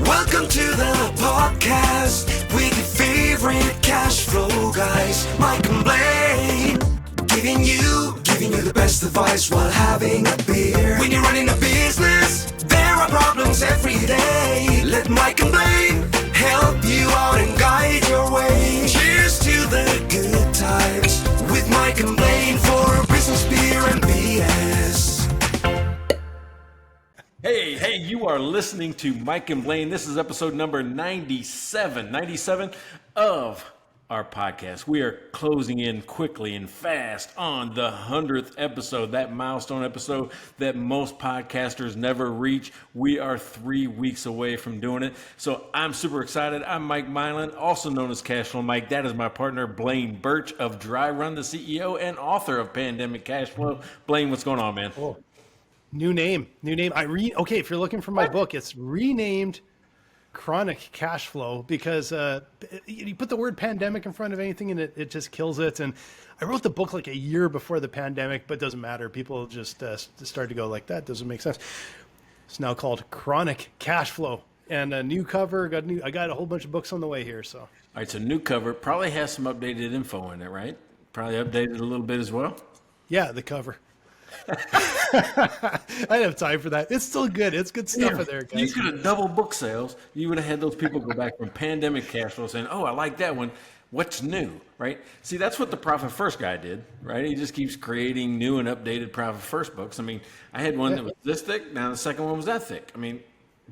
Welcome to the podcast with your favorite cash flow guys, Mike and Blaine. Giving you the best advice while having a beer. When you're running a business, there are problems every day. Let Mike and Blaine help you out and guide your way. Cheers to the good times with Mike and Blaine for business, beer, and BS. Hey, you are listening to Mike and Blaine. This is episode number 97 of our podcast. We are closing in quickly and fast on the 100th episode, that milestone episode that most podcasters never reach. We are 3 weeks away from doing it. So I'm super excited. I'm Mike Mylan, also known as Cashflow Mike. That is my partner, Blaine Birch of Dry Run, the CEO and author of Pandemic Cashflow. Blaine, what's going on, man? Oh. New name. Okay, if you're looking for my book, it's renamed Chronic Cash Flow because you put the word pandemic in front of anything and it just kills it. And I wrote the book like a year before the pandemic, but it doesn't matter. People just start to go like, that doesn't make sense. It's now called Chronic Cash Flow, and a new cover. I got a whole bunch of books on the way here. So, all right, so new cover probably has some updated info in it, right? Probably updated a little bit as well. Yeah, the cover. I didn't have time for that. It's still good. It's good stuff in there, guys. You could have doubled book sales. You would have had those people go back from Pandemic Cash Flow saying, oh, I like that one. What's new, right? See, that's what the Profit First guy did, right? He just keeps creating new and updated Profit First books. I mean, I had one that was this thick. Now the second one was that thick. I mean,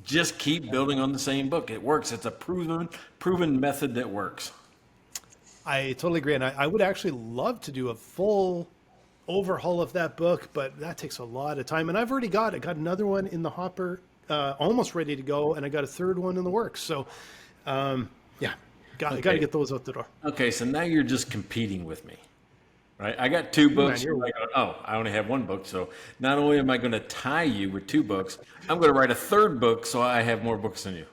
just keep building on the same book. It works. It's a proven method that works. I totally agree. And I would actually love to do a full overhaul of that book, but that takes a lot of time. And I've already got another one in the hopper, almost ready to go, and I got a third one in the works. So, got to get those out the door. Okay, so now you're just competing with me, right? I got two books. Man, I only have one book. So not only am I going to tie you with two books, I'm going to write a third book so I have more books than you.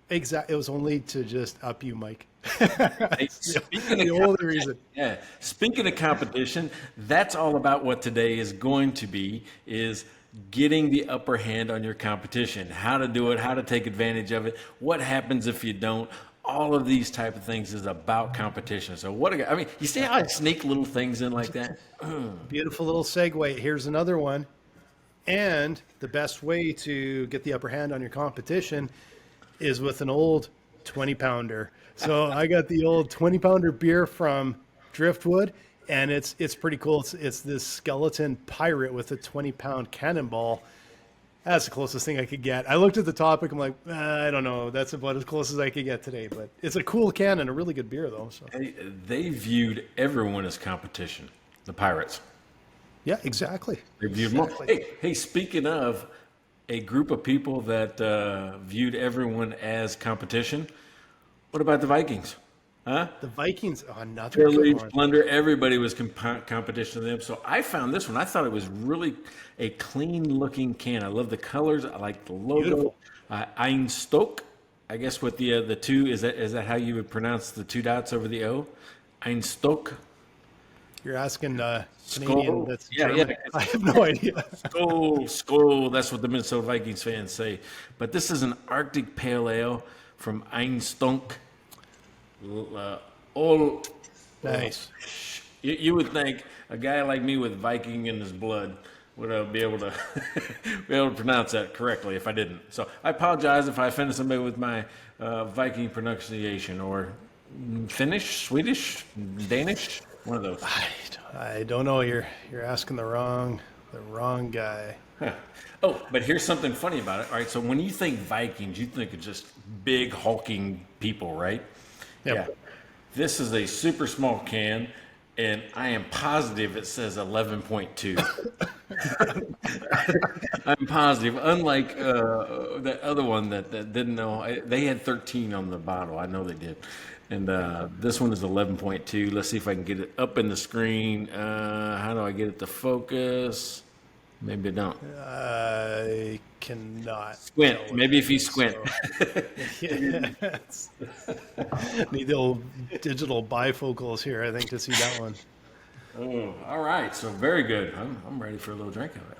Exactly. It was only to just up you, Mike. Hey, the only reason. Yeah. Speaking of competition, that's all about what today is going to be, is getting the upper hand on your competition. How to do it, how to take advantage of it, what happens if you don't. All of these type of things is about competition. So you see how I sneak little things in like that? Beautiful little segue. Here's another one. And the best way to get the upper hand on your competition is with an old 20-pounder. So I got the old 20-pounder beer from Driftwood, and it's pretty cool. It's this skeleton pirate with a 20-pound cannonball. That's the closest thing I could get. I looked at the topic. I'm like, I don't know. That's about as close as I could get today. But it's a cool can and a really good beer, though. So they viewed everyone as competition, the pirates. Yeah, exactly. They viewed more. Hey, speaking of a group of people that viewed everyone as competition, what about the Vikings? Huh? The Vikings, another Pillage, good one. plunder, everybody was competition to them. So I found this one. I thought it was really a clean-looking can. I love the colors. I like the logo. Einstok, I guess with the two, is that how you would pronounce the two dots over the O? Einstok. You're asking Canadian. That's yeah. I have no idea. Skol. That's what the Minnesota Vikings fans say. But this is an Arctic Pale Ale from Einstok. Nice. You would think a guy like me with Viking in his blood would be able to pronounce that correctly if I didn't. So I apologize if I offended somebody with my Viking pronunciation, or Finnish, Swedish, Danish, one of those. I don't know. You're asking the wrong guy. Huh. Oh, but here's something funny about it. All right, so when you think Vikings, you think of just big hulking people, right? Yep. Yeah. This is a super small can, and I am positive it says 11.2. I'm positive. Unlike that other one that didn't know, they had 13 on the bottle. I know they did. And this one is 11.2. Let's see if I can get it up in the screen. How do I get it to focus? Maybe I don't. I cannot. Squint. Maybe if you squint. Yes. Need the old digital bifocals here, I think, to see that one. Oh, all right. So very good. I'm ready for a little drink of it.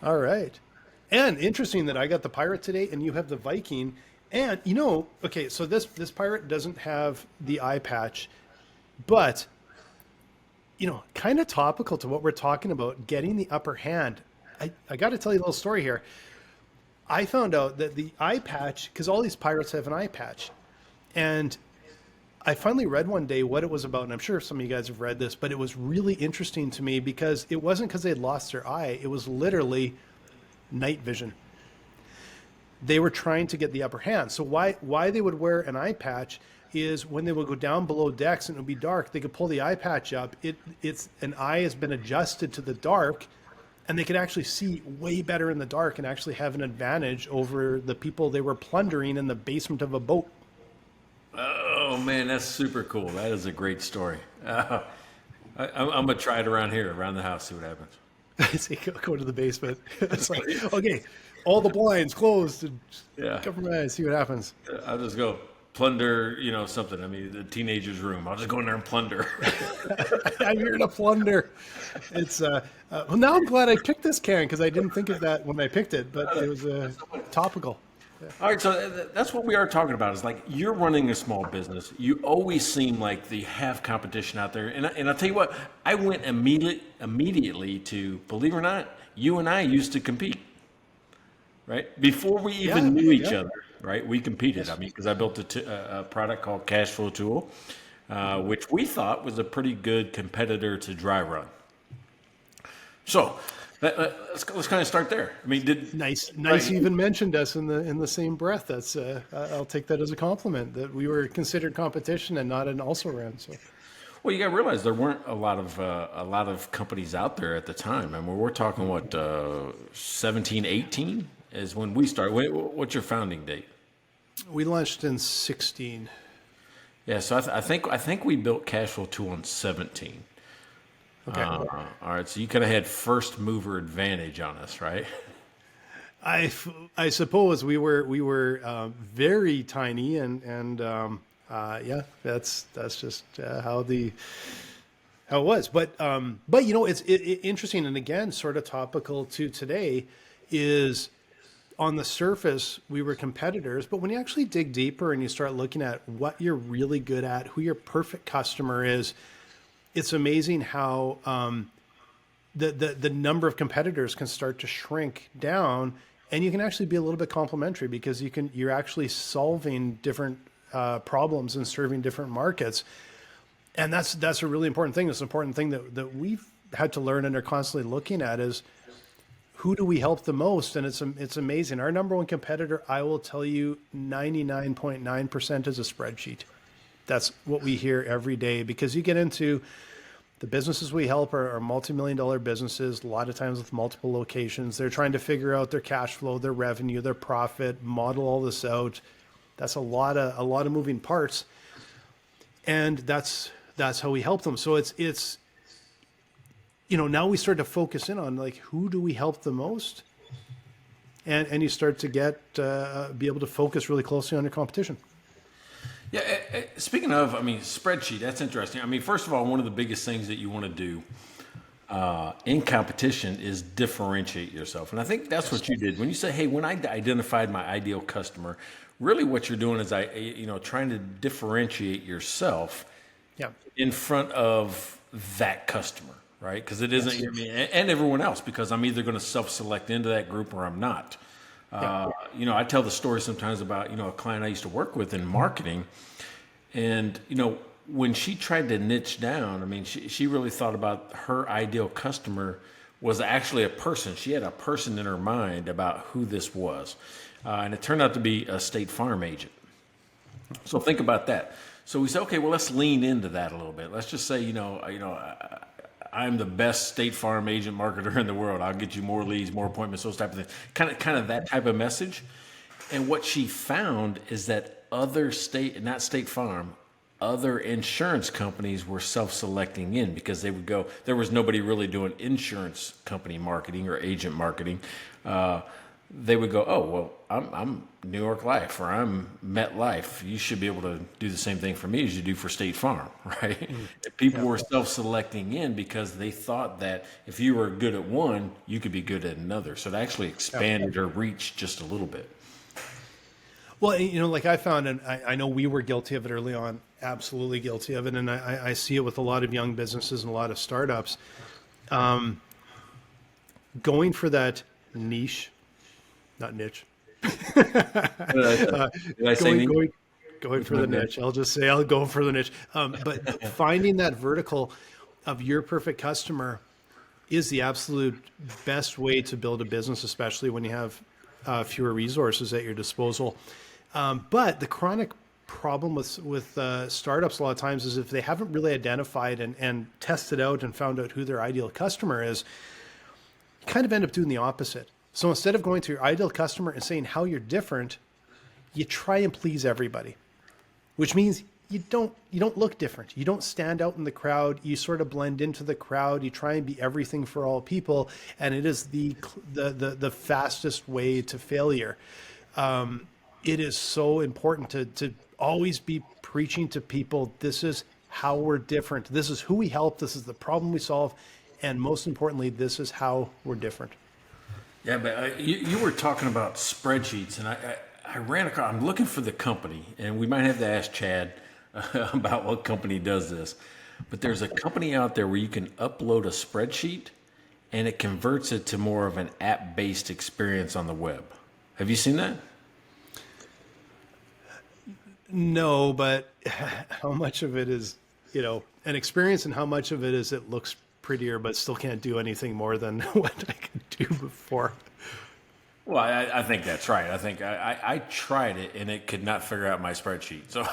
All right. And interesting that I got the Pirate today and you have the Viking. And okay, so this pirate doesn't have the eye patch, but kind of topical to what we're talking about, getting the upper hand. I got to tell you a little story here. I found out that the eye patch, because all these pirates have an eye patch, and I finally read one day what it was about, and I'm sure some of you guys have read this, but it was really interesting to me because it wasn't because they had lost their eye. It was literally night vision. They were trying to get the upper hand. So why they would wear an eye patch is when they would go down below decks and it would be dark, they could pull the eye patch up. It's an eye has been adjusted to the dark, and they could actually see way better in the dark and actually have an advantage over the people they were plundering in the basement of a boat. Oh man, that's super cool. That is a great story. I'm gonna try it around here, around the house, see what happens. I say go to the basement. It's like, okay, all the blinds closed and cover my eyes, see what happens. I'll just go plunder, something. I mean, the teenager's room. I'll just go in there and plunder. I'm here to plunder. It's well, now I'm glad I picked this can because I didn't think of that when I picked it, but it was topical. All right, so that's what we are talking about. Is like you're running a small business. You always seem like you have competition out there, and I'll tell you what. I went immediately to, believe it or not, you and I used to compete, right? Before we even knew each other, right? We competed. I mean, because I built a product called Cash Flow Tool, which we thought was a pretty good competitor to Dry Run. So. Let's kind of start there. I mean, nice. You even mentioned us in the same breath. That's I'll take that as a compliment that we were considered competition and not an also ran. So, well, you got to realize there weren't a lot of companies out there at the time. I mean, we're talking 17, 18 is when we started. What's your founding date? We launched in 16. Yeah, so I think we built Cash Flow Tool in 17. Okay. All right, so you kind of had first mover advantage on us, right? I suppose we were very tiny and that's just how it was. But it's interesting, and again, sort of topical to today is on the surface we were competitors, but when you actually dig deeper and you start looking at what you're really good at, who your perfect customer is. It's amazing how the number of competitors can start to shrink down, and you can actually be a little bit complementary because you're actually solving different problems and serving different markets, and that's a really important thing. It's an important thing that we've had to learn and are constantly looking at is who do we help the most, and it's amazing. Our number one competitor, I will tell you, 99.9% is a spreadsheet. That's what we hear every day because you get into the businesses we help are multi-million-dollar businesses, a lot of times with multiple locations. They're trying to figure out their cash flow, their revenue, their profit, model all this out. That's a lot of moving parts, and that's how we help them. So it's now we start to focus in on like who do we help the most, and you start to be able to focus really closely on your competition. Yeah, speaking of, spreadsheet, that's interesting. I mean, first of all, one of the biggest things that you want to do in competition is differentiate yourself. And I think that's what you did. When you say, hey, when I identified my ideal customer, really what you're doing is trying to differentiate yourself in front of that customer, right? Because it isn't, and everyone else, because I'm either going to self-select into that group or I'm not. I tell the story sometimes about, a client I used to work with in marketing. And, when she tried to niche down, she really thought about her ideal customer was actually a person. She had a person in her mind about who this was. And it turned out to be a State Farm agent. So think about that. So we said, okay, well, let's lean into that a little bit. Let's just say, I'm the best State Farm agent marketer in the world. I'll get you more leads, more appointments, those type of things. Kind of that type of message. And what she found is that other not State Farm, other insurance companies were self-selecting in because they would go, there was nobody really doing insurance company marketing or agent marketing. They would go, oh, well, I'm New York Life or I'm MetLife. You should be able to do the same thing for me as you do for State Farm, right? Mm-hmm. People were self-selecting in because they thought that if you were good at one, you could be good at another. So it actually expanded her reach just a little bit. Well, like I found, and I know we were guilty of it early on, absolutely guilty of it. And I see it with a lot of young businesses and a lot of startups. Going for that niche, not niche, Did I say going, niche? going, going for the niche. I'll just say I'll go for the niche. But finding that vertical of your perfect customer is the absolute best way to build a business, especially when you have fewer resources at your disposal. But the chronic problem with startups a lot of times is if they haven't really identified and tested out and found out who their ideal customer is, you kind of end up doing the opposite. So instead of going to your ideal customer and saying how you're different, you try and please everybody, which means you don't look different. You don't stand out in the crowd. You sort of blend into the crowd. You try and be everything for all people, and it is the fastest way to failure. It is so important to always be preaching to people, this is how we're different. This is who we help. This is the problem we solve. And most importantly, this is how we're different. Yeah, but you were talking about spreadsheets, and I ran across, I'm looking for the company, and we might have to ask Chad about what company does this. But there's a company out there where you can upload a spreadsheet, and it converts it to more of an app-based experience on the web. Have you seen that? No, but how much of it is, an experience, and how much of it is it looks prettier, but still can't do anything more than what I could do before? Well, I think that's right. I think I tried it, and it could not figure out my spreadsheet. So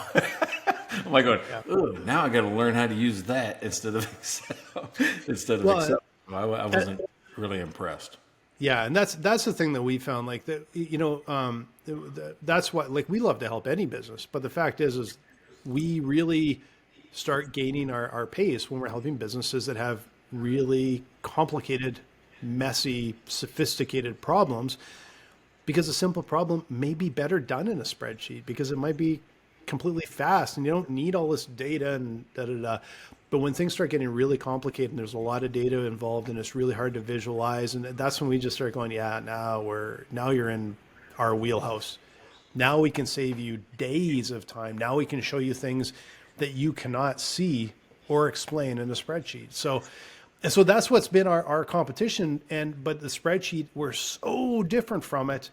I'm like going, ooh, now I got to learn how to use that instead of Excel. Excel. I wasn't really impressed. Yeah, and that's the thing that we found, like that, that's what, like, we love to help any business, but the fact is we really start gaining our pace when we're helping businesses that have really complicated, messy, sophisticated problems, because a simple problem may be better done in a spreadsheet because it might be completely fast and you don't need all this data and da-da-da. But when things start getting really complicated and there's a lot of data involved and it's really hard to visualize, and that's when we just start going, yeah, now you're in our wheelhouse. Now we can save you days of time. Now we can show you things that you cannot see or explain in a spreadsheet. So that's what's been our competition. But the spreadsheet, we're so different from it,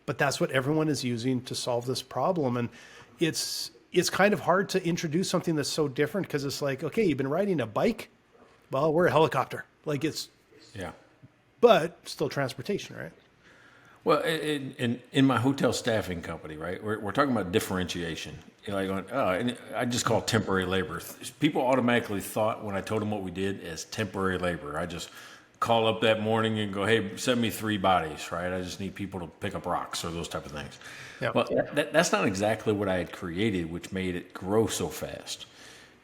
but that's what everyone is using to solve this problem. And it's kind of hard to introduce something that's so different, because it's like, okay, you've been riding a bike. Well, we're a helicopter. Like, yeah, but still transportation, right? Well, in my hotel staffing company, right, we're talking about differentiation. And I just call it temporary labor. People automatically thought when I told them what we did as temporary labor. I just call up that morning and go, hey, send me 3 bodies, right? I just need people to pick up rocks or those type of things. Yep. Well, that's not exactly what I had created, which made it grow so fast,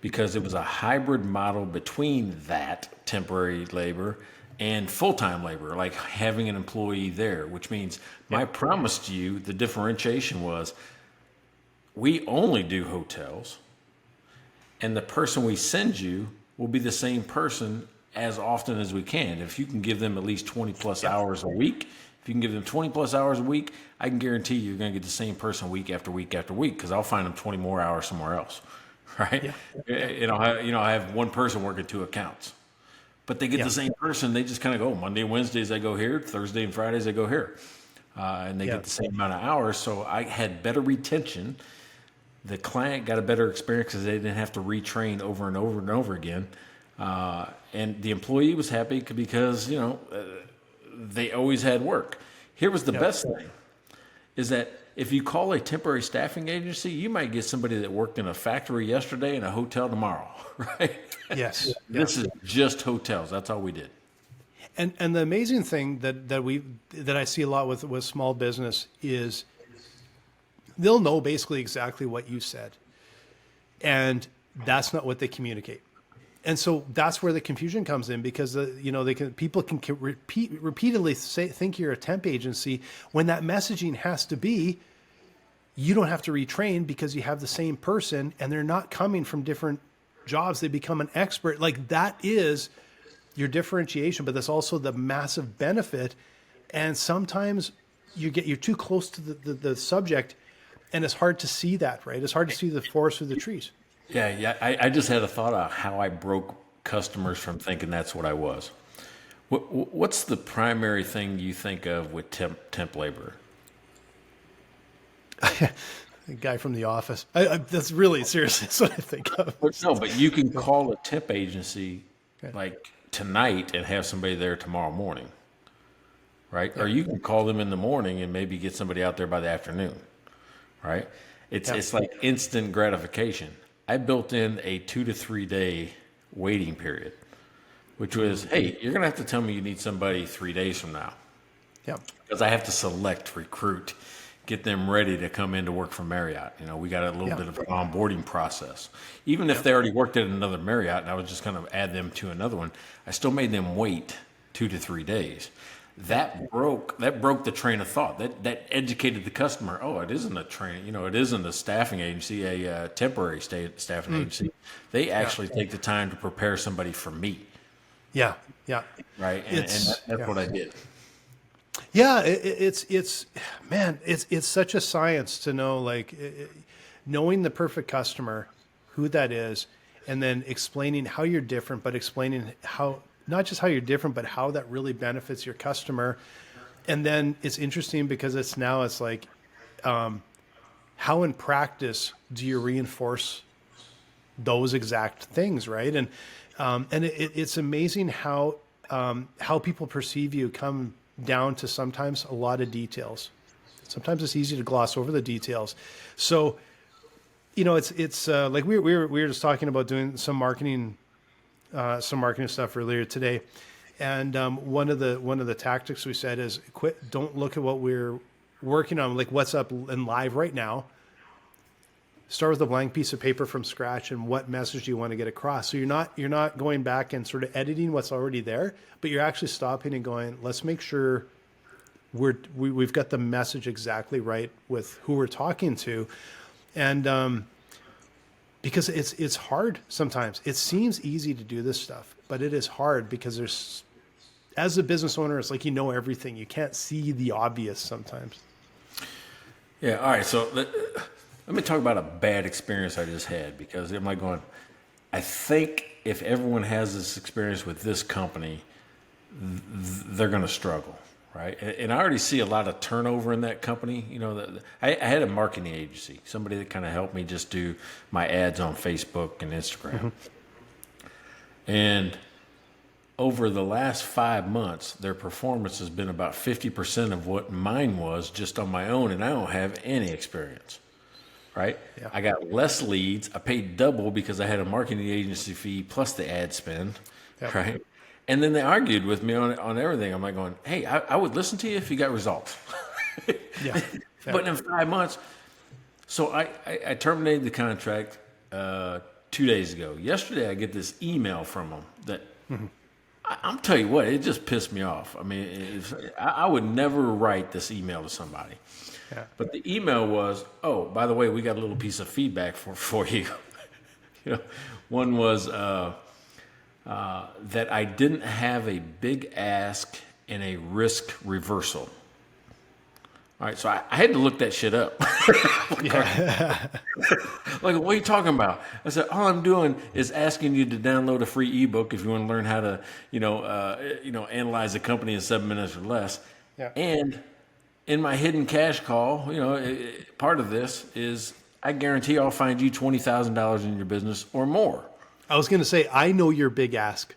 because it was a hybrid model between that temporary labor and full-time labor, like having an employee there, which means my promise to you, the differentiation was, we only do hotels, and the person we send you will be the same person as often as we can. If you can give them at least 20 plus hours a week, if you can give them 20 plus hours a week, I can guarantee you're going to get the same person week after week after week, because I'll find them 20 more hours somewhere else, right? I have one person working 2 accounts, but they get the same person. They just kind of go Monday, Wednesdays, I go here, Thursday and Fridays, I go here. And they get the same amount of hours. So I had better retention. The client got a better experience because they didn't have to retrain over and over and over again. And the employee was happy because, they always had work. Here was the best thing, is that if you call a temporary staffing agency, you might get somebody that worked in a factory yesterday and a hotel tomorrow, right? Yes. This is just hotels. That's all we did. And the amazing thing that I see a lot with small business is they'll know basically exactly what you said, and that's not what they communicate. And so that's where the confusion comes in, because people can repeatedly think you're a temp agency when that messaging has to be, you don't have to retrain because you have the same person and they're not coming from different jobs. They become an expert. Like, that is your differentiation, but that's also the massive benefit. And sometimes you're too close to the subject And it's hard to see that, right? It's hard to see the forest through the trees. Yeah. I just had a thought of how I broke customers from thinking that's what I was. What's the primary thing you think of with temp labor? The guy from the office. That's really seriously that's what I think of. No, but you can call a temp agency like tonight and have somebody there tomorrow morning, right? Yeah. Or you can call them in the morning and maybe get somebody out there by the afternoon, right? It's like instant gratification. I built in a 2 to 3 day waiting period, which was, hey, you're going to have to tell me you need somebody 3 days from now. Yeah. Because I have to select, recruit, get them ready to come in to work for Marriott. We got a little bit of an onboarding process. Even if they already worked at another Marriott and I was just going to add them to another one, I still made them wait 2 to 3 days. That broke the train of thought. That educated the customer. Oh, it isn't a train. It isn't a staffing agency, a temporary staffing agency. They actually take the time to prepare somebody for me. Yeah. Right. And that's what I did. Yeah, it's such a science to know, like knowing the perfect customer, who that is, and then explaining how you're different, but explaining how, not just how you're different, but how that really benefits your customer. And then it's interesting because it's like, how in practice do you reinforce those exact things, right? And it's amazing how people perceive you come down to sometimes a lot of details. Sometimes it's easy to gloss over the details. So, it's like we were just talking about doing some marketing stuff earlier today, and one of the tactics we said is don't look at what we're working on, like what's up and live right now. Start with a blank piece of paper from scratch, and what message do you want to get across? So you're not going back and sort of editing what's already there, but you're actually stopping and going, let's make sure we've got the message exactly right with who we're talking to. And because it's hard sometimes. It seems easy to do this stuff, but it is hard because as a business owner, it's like everything. You can't see the obvious sometimes. Yeah. All right. So let me talk about a bad experience I just had, because I'm like going, I think if everyone has this experience with this company, they're going to struggle, right? And I already see a lot of turnover in that company. I had a marketing agency, somebody that kind of helped me just do my ads on Facebook and Instagram. Mm-hmm. And over the last 5 months, their performance has been about 50% of what mine was just on my own, and I don't have any experience. Right? Yeah. I got less leads. I paid double because I had a marketing agency fee plus the ad spend. Yep. Right? And then they argued with me on everything. I'm like going, hey, I would listen to you if you got results. Yeah. But in 5 months, so I terminated the contract 2 days ago. Yesterday, I get this email from them that I'm tell you what, it just pissed me off. I mean, I would never write this email to somebody. Yeah. But the email was, oh, by the way, we got a little piece of feedback for you. One was that I didn't have a big ask and a risk reversal. All right, so I had to look that shit up. Like, what are you talking about? I said, all I'm doing is asking you to download a free ebook if you want to learn how to, analyze a company in 7 minutes or less. Yeah. And in my hidden cash call, part of this is I guarantee I'll find you $20,000 in your business or more. I was going to say, I know your big ask.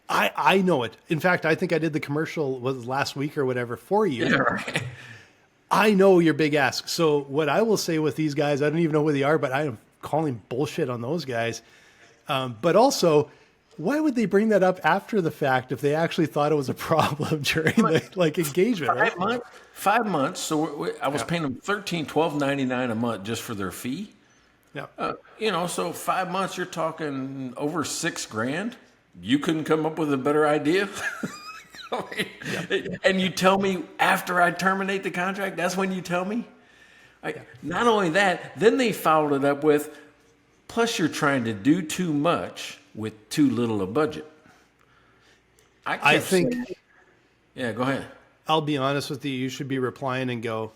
I know it. In fact, I think I did the commercial last week or whatever for you. Yeah, right. I know your big ask. So what I will say with these guys, I don't even know who they are, but I am calling bullshit on those guys. But also, why would they bring that up after the fact if they actually thought it was a problem during the engagement? 5 months. So I was paying them $12.99 a month just for their fee. Yeah. So 5 months, you're talking over $6,000. You couldn't come up with a better idea. And you tell me after I terminate the contract, that's when you tell me? Not only that, then they followed it up with, plus you're trying to do too much with too little a budget. I think... Yeah, go ahead. I'll be honest with you. You should be replying and go,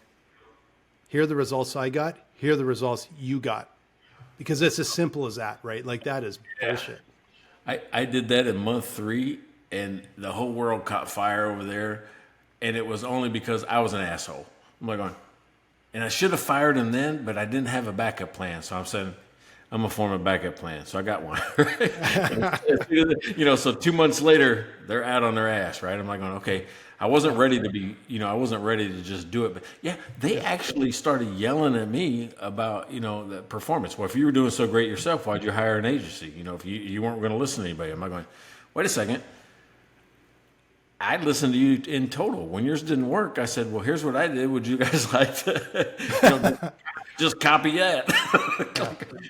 Here are the results I got. Here are the results you got. Because it's as simple as that, right? Like that is bullshit. I did that in month 3, and the whole world caught fire over there, and it was only because I was an asshole. I'm like going, and I should have fired him then, but I didn't have a backup plan. So I'm saying, I'm gonna form a backup plan. So I got one. So 2 months later, they're out on their ass, right? I'm like going, okay, I wasn't ready to be, I wasn't ready to just do it. But yeah, they actually started yelling at me about, the performance. Well, if you were doing so great yourself, why'd you hire an agency? If you weren't going to listen to anybody. I'm like going, wait a second. I listened to you in total. When yours didn't work, I said, well, here's what I did. Would you guys like to just copy that?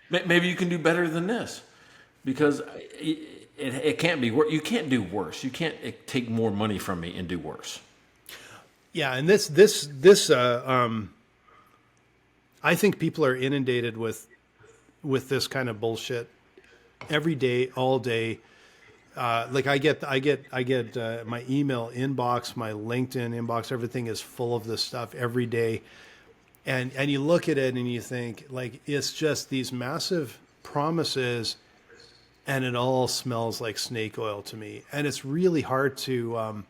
Maybe you can do better than this, because it can't be worse. You can't do worse. You can't take more money from me and do worse. Yeah, and this I think people are inundated with this kind of bullshit every day, all day. Like I get my email inbox, my LinkedIn inbox, everything is full of this stuff every day. And you look at it and you think, like, it's just these massive promises, and it all smells like snake oil to me. And it's really hard to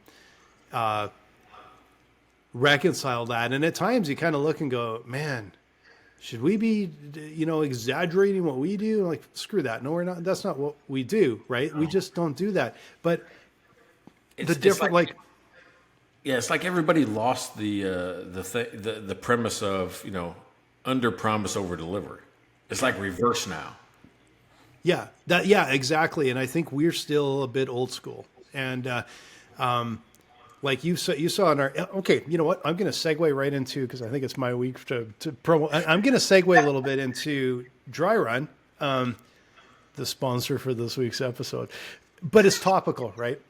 reconcile that. And at times you kind of look and go, man, should we be, exaggerating what we do? Like, screw that. No, we're not. That's not what we do, right? No. We just don't do that. But it's like everybody lost the premise of, under promise, over deliver. It's like reverse now. Yeah, exactly. And I think we're still a bit old school. And like you saw in our, okay, you know what? I'm going to segue right into, because I think it's my week to promo. I'm going to segue a little bit into Dry Run, the sponsor for this week's episode, but it's topical, right?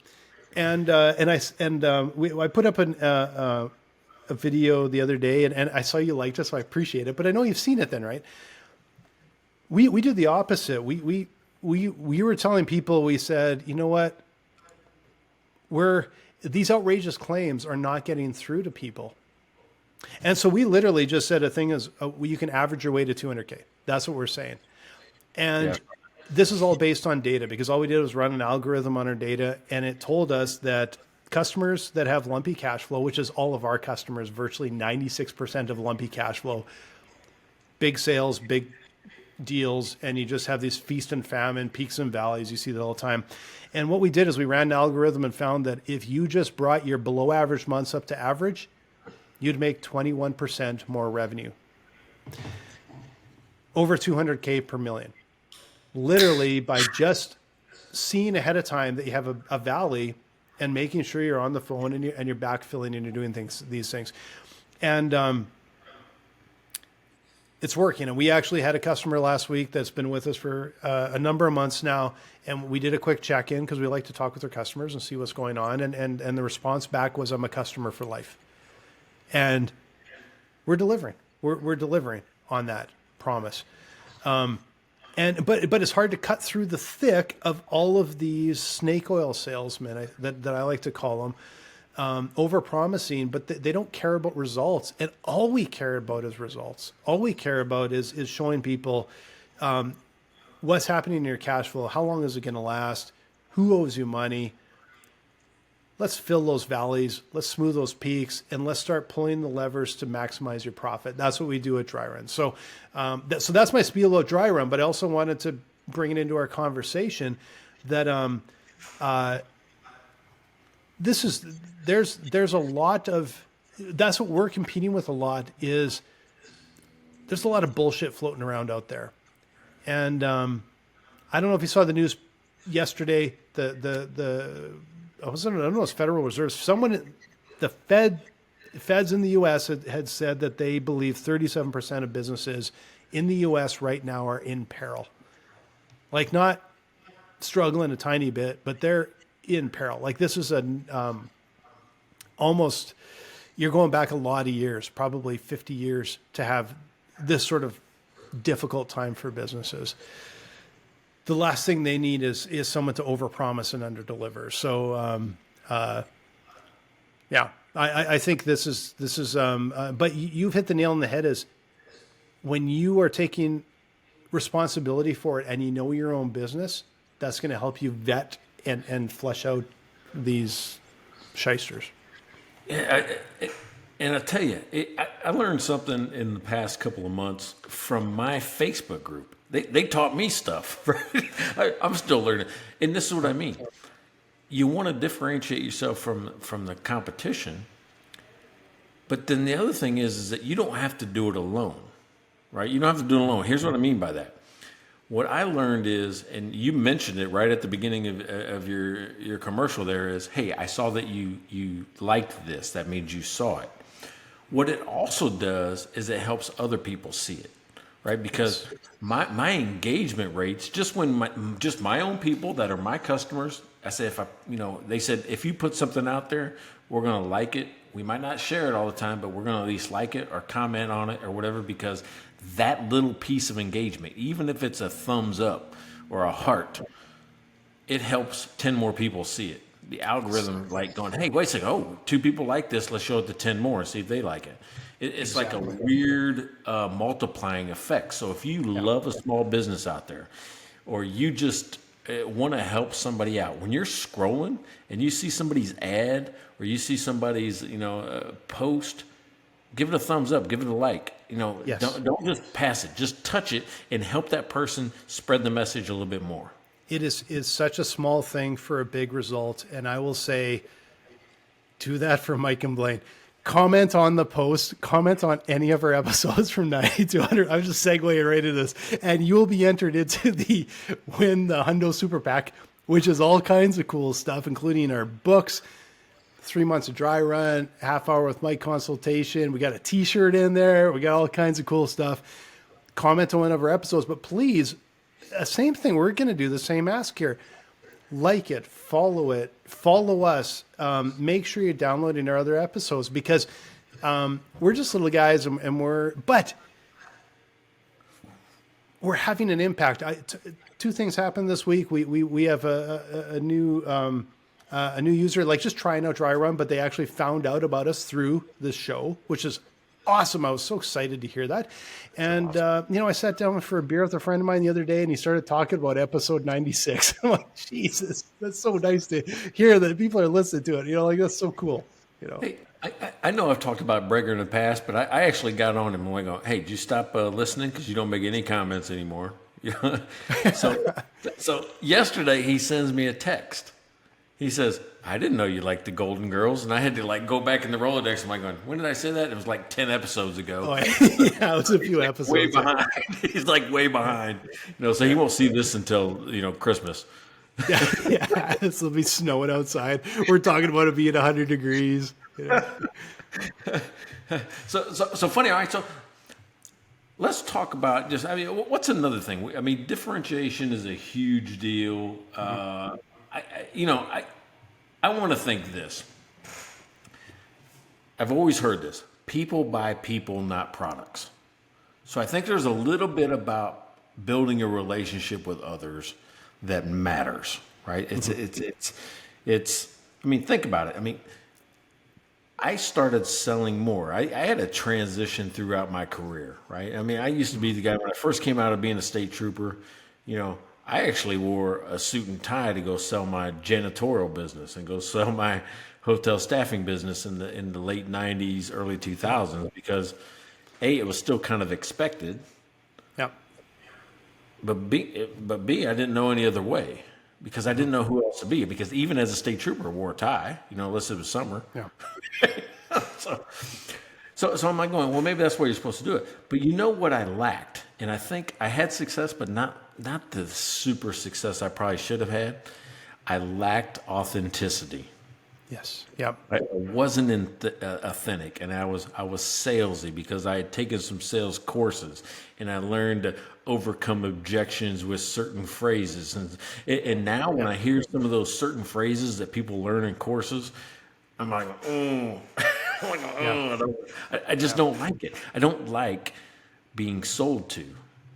And I put up a video the other day, and I saw you liked it, so I appreciate it. But I know you've seen it then, right? We did the opposite. We were telling people, we said, you know what? These outrageous claims are not getting through to people. And so we literally just said a thing is, you can average your way to 200K. That's what we're saying. And this is all based on data, because all we did was run an algorithm on our data, and it told us that customers that have lumpy cash flow, which is all of our customers, virtually 96% of lumpy cash flow, big sales, big deals, and you just have these feast and famine, peaks and valleys. You see that all the time. And what we did is we ran an algorithm and found that if you just brought your below average months up to average, you'd make 21% more revenue. Over 200K per million. Literally by just seeing ahead of time that you have a valley and making sure you're on the phone and you're backfilling and you're doing these things. And it's working. And we actually had a customer last week that's been with us for a number of months now. And we did a quick check-in, because we like to talk with our customers and see what's going on. And the response back was, I'm a customer for life. And we're delivering. We're delivering on that promise. But it's hard to cut through the thick of all of these snake oil salesmen that I like to call them. Over-promising, but they don't care about results. And all we care about is results. All we care about is showing people what's happening in your cash flow, how long is it going to last, who owes you money. Let's fill those valleys, let's smooth those peaks, and let's start pulling the levers to maximize your profit. That's what we do at Dry Run. So that's my spiel about Dry Run, but I also wanted to bring it into our conversation that there's a lot of, that's what we're competing with a lot, is there's a lot of bullshit floating around out there. And I don't know if you saw the news yesterday, I don't know, it's Federal Reserve. The Feds in the U.S. had said that they believe 37% of businesses in the U.S. right now are in peril. Like, not struggling a tiny bit, but they're in peril. Like, this is almost, you're going back a lot of years, probably 50 years, to have this sort of difficult time for businesses. The last thing they need is someone to overpromise and underdeliver. So, I think this is, but you've hit the nail on the head is when you are taking responsibility for it and you know your own business, that's going to help you vet and flesh out these shysters. Yeah, and I tell you, I learned something in the past couple of months from my Facebook group. They taught me stuff. Right? I'm still learning, and this is what I mean. You want to differentiate yourself from the competition, but then the other thing is that you don't have to do it alone, right? You don't have to do it alone. Here's what I mean by that. What I learned is, and you mentioned it right at the beginning of your commercial there is, hey, I saw that you liked this. That means you saw it. What it also does is it helps other people see it, right? Because my engagement rates, just my own people that are my customers, I say they said, if you put something out there, we're going to like it. We might not share it all the time, but we're going to at least like it or comment on it or whatever, because that little piece of engagement, even if it's a thumbs up or a heart, it helps 10 more people see it. The algorithm like going, hey, wait a second, oh, 2 people like this, let's show it to 10 more and see if they like it. It's exactly. Like a weird multiplying effect. So if you love a small business out there, or you just want to help somebody out, when you're scrolling and you see somebody's ad or you see somebody's post, give it a thumbs up, give it a like. Yes. Don't just pass it, just touch it and help that person spread the message a little bit more. It is such a small thing for a big result. And I will say, do that for Mike and Blaine. Comment on the post, comment on any of our episodes from 90 to 100. I'm just segueing right into this. And you will be entered into win the Hundo Super Pack, which is all kinds of cool stuff, including our books, 3 months of dry run, half hour with Mike consultation. We got a t-shirt in there. We got all kinds of cool stuff. Comment on one of our episodes, but please, same thing. We're going to do the same ask here. Like it, follow us. Make sure you're downloading our other episodes, because we're just little guys and we're having an impact. Two things happened this week. We have a new user, like just trying out dry run, but they actually found out about us through this show, which is awesome. I was so excited to hear that. And, I sat down for a beer with a friend of mine the other day and he started talking about episode 96. I'm like, Jesus, that's so nice to hear that people are listening to it. That's so cool. Hey, I know I've talked about Breger in the past, but I actually got on him and I go, hey, did you stop listening? Because you don't make any comments anymore. So yesterday he sends me a text. He says, I didn't know you liked the Golden Girls. And I had to go back in the Rolodex. I'm like going, when did I say that? It was like 10 episodes ago. Oh, yeah, it was a few episodes. Way behind. He's like way behind. So he won't see this until, Christmas. Yeah, this will be snowing outside. We're talking about it being 100 degrees. So funny. All right. So let's talk about what's another thing? Differentiation is a huge deal. I want to think this. I've always heard this. People buy people, not products. So I think there's a little bit about building a relationship with others that matters, right? It's think about it. I started selling more. I had a transition throughout my career, right? I used to be the guy when I first came out of being a state trooper, I actually wore a suit and tie to go sell my janitorial business and go sell my hotel staffing business in the late 90s, early 2000s, because A, it was still kind of expected. Yeah. But B, I didn't know any other way, because I didn't know who else to be, because even as a state trooper, I wore a tie, unless it was summer. Yeah. So I'm like going, well, maybe that's where you're supposed to do it. But you know what I lacked? And I think I had success, but not the super success I probably should have had. I lacked authenticity. Yes. Yep. I wasn't authentic, and I was salesy, because I had taken some sales courses and I learned to overcome objections with certain phrases. And now when I hear some of those certain phrases that people learn in courses, I'm like, oh, I just don't like it. I don't like being sold to.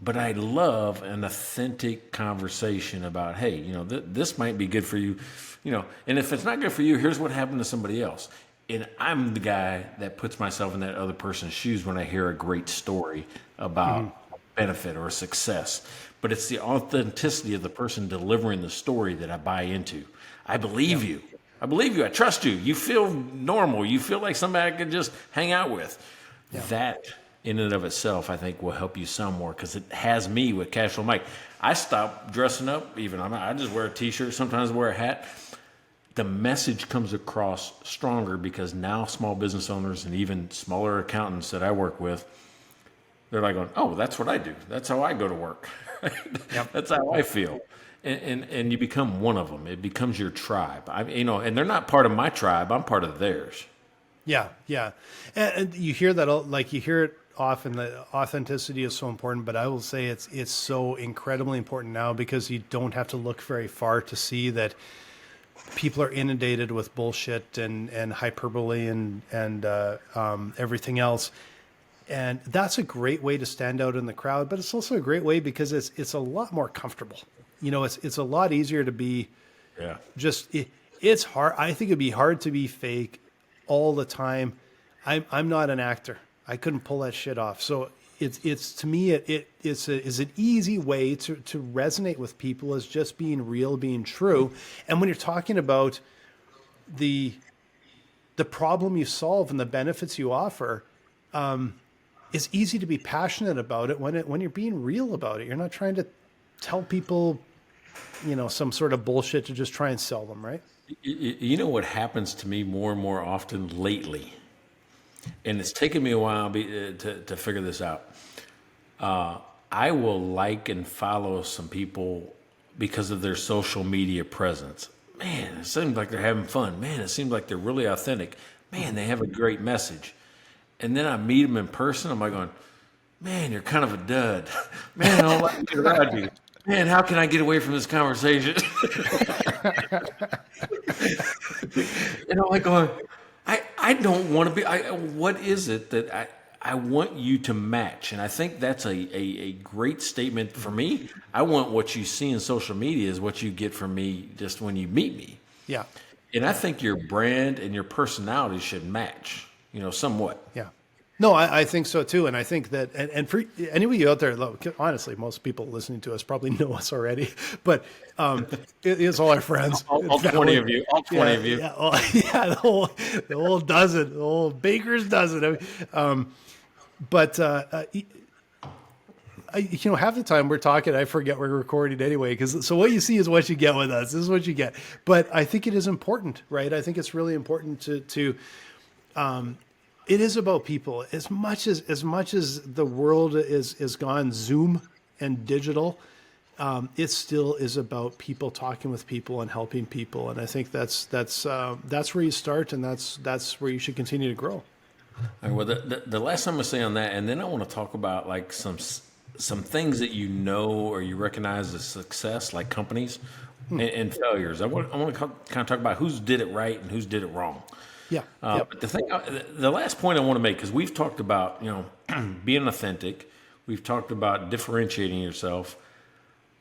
But I love an authentic conversation about, hey, this might be good for you, and if it's not good for you, here's what happened to somebody else. and I'm the guy that puts myself in that other person's shoes when I hear a great story about benefit or success. But it's the authenticity of the person delivering the story that I buy into. I believe you. I believe you. I trust you. You feel normal. You feel like somebody I could just hang out with. That in and of itself, I think, will help you some more, because it has me with Casual Mike. I stopped dressing up. I just wear a T-shirt. Sometimes wear a hat. The message comes across stronger because now small business owners and even smaller accountants that I work with, they're like going, oh, that's what I do. That's how I go to work. That's how I feel. And you become one of them. It becomes your tribe. And they're not part of my tribe. I'm part of theirs. Yeah, yeah. And you hear that, like you hear it often, that authenticity is so important, but I will say it's so incredibly important now, because you don't have to look very far to see that people are inundated with bullshit and hyperbole and everything else. And that's a great way to stand out in the crowd, but it's also a great way because it's a lot more comfortable. It's a lot easier to be it's hard. I think it'd be hard to be fake all the time. I'm not an actor. I couldn't pull that shit off. So it's to me, it's an easy way to resonate with people as just being real, being true. And when you're talking about the problem you solve and the benefits you offer, it's easy to be passionate about it when you're being real about it. You're not trying to tell people, some sort of bullshit to just try and sell them, right? You know what happens to me more and more often lately, and it's taken me a while to figure this out. I will like and follow some people because of their social media presence. Man, it seems like they're having fun. Man, it seems like they're really authentic. Man, they have a great message. And then I meet them in person. I'm like going, man, you're kind of a dud. Man, I don't like to get around you. Man, how can I get away from this conversation? And I'm like going, I don't want to be, what is it that I want you to match? And I think that's a great statement for me. I want what you see in social media is what you get from me just when you meet me. Yeah. And I think your brand and your personality should match, somewhat. Yeah. No, I think so too. And I think that, and for any of you out there, look, honestly, most people listening to us probably know us already, but it's all our friends. All 20 of you. All 20 of you. Yeah, the whole dozen, the whole baker's dozen. But half the time we're talking, I forget we're recording anyway. So what you see is what you get with us. This is what you get. But I think it is important, right? I think it's really important to it is about people as much as the world is gone Zoom and digital. It still is about people talking with people and helping people. And I think that's where you start, and that's where you should continue to grow. All right, well, the last time I say on that, and then I want to talk about like some things that or you recognize as success, like companies and failures. I want to kind of talk about who's did it right and who's did it wrong. Yeah. But the last point I want to make, because we've talked about being authentic, we've talked about differentiating yourself.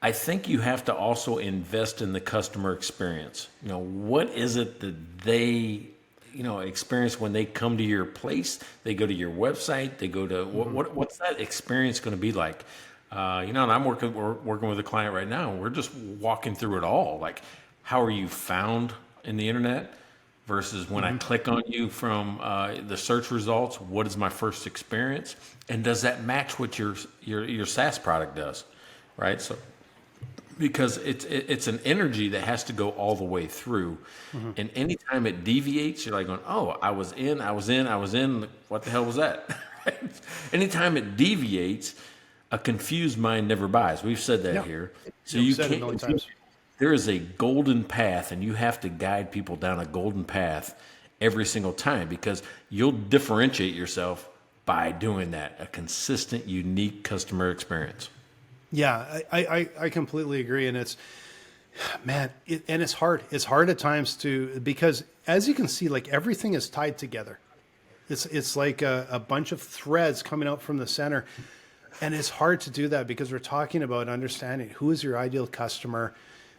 I think you have to also invest in the customer experience. What is it that they experience when they come to your place? They go to your website. They go to what's that experience going to be like? And we're working with a client right now. And we're just walking through it all. Like, how are you found in the internet versus when I click on you from the search results? What is my first experience, and does that match what your SaaS product does? Right. So, because it's an energy that has to go all the way through. And anytime it deviates, you're like going, oh, I was in. What the hell was that? Anytime it deviates, a confused mind never buys. We've said that here. So you can't. There is a golden path, and you have to guide people down a golden path every single time, because you'll differentiate yourself by doing that. A consistent, unique customer experience. Yeah, I completely agree. And it's hard. It's hard at times because as you can see, like everything is tied together. It's like a bunch of threads coming out from the center. And it's hard to do that because we're talking about understanding who is your ideal customer.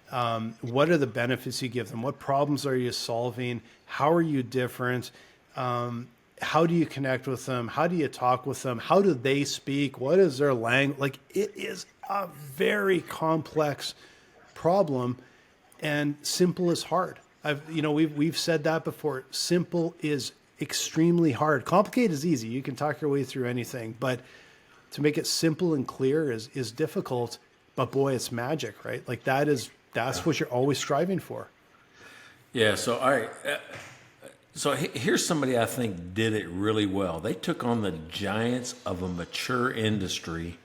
What are the benefits you give them? What problems are you solving? How are you different? How do you connect with them? How do you talk with them? How do they speak? What is their language? Like, it is a very complex problem, and simple is hard. We've said that before. Simple is extremely hard. Complicated is easy. You can talk your way through anything, but to make it simple and clear is difficult. But boy, it's magic, right? Like that's what you're always striving for. Yeah. So, all right. So here's somebody I think did it really well. They took on the giants of a mature industry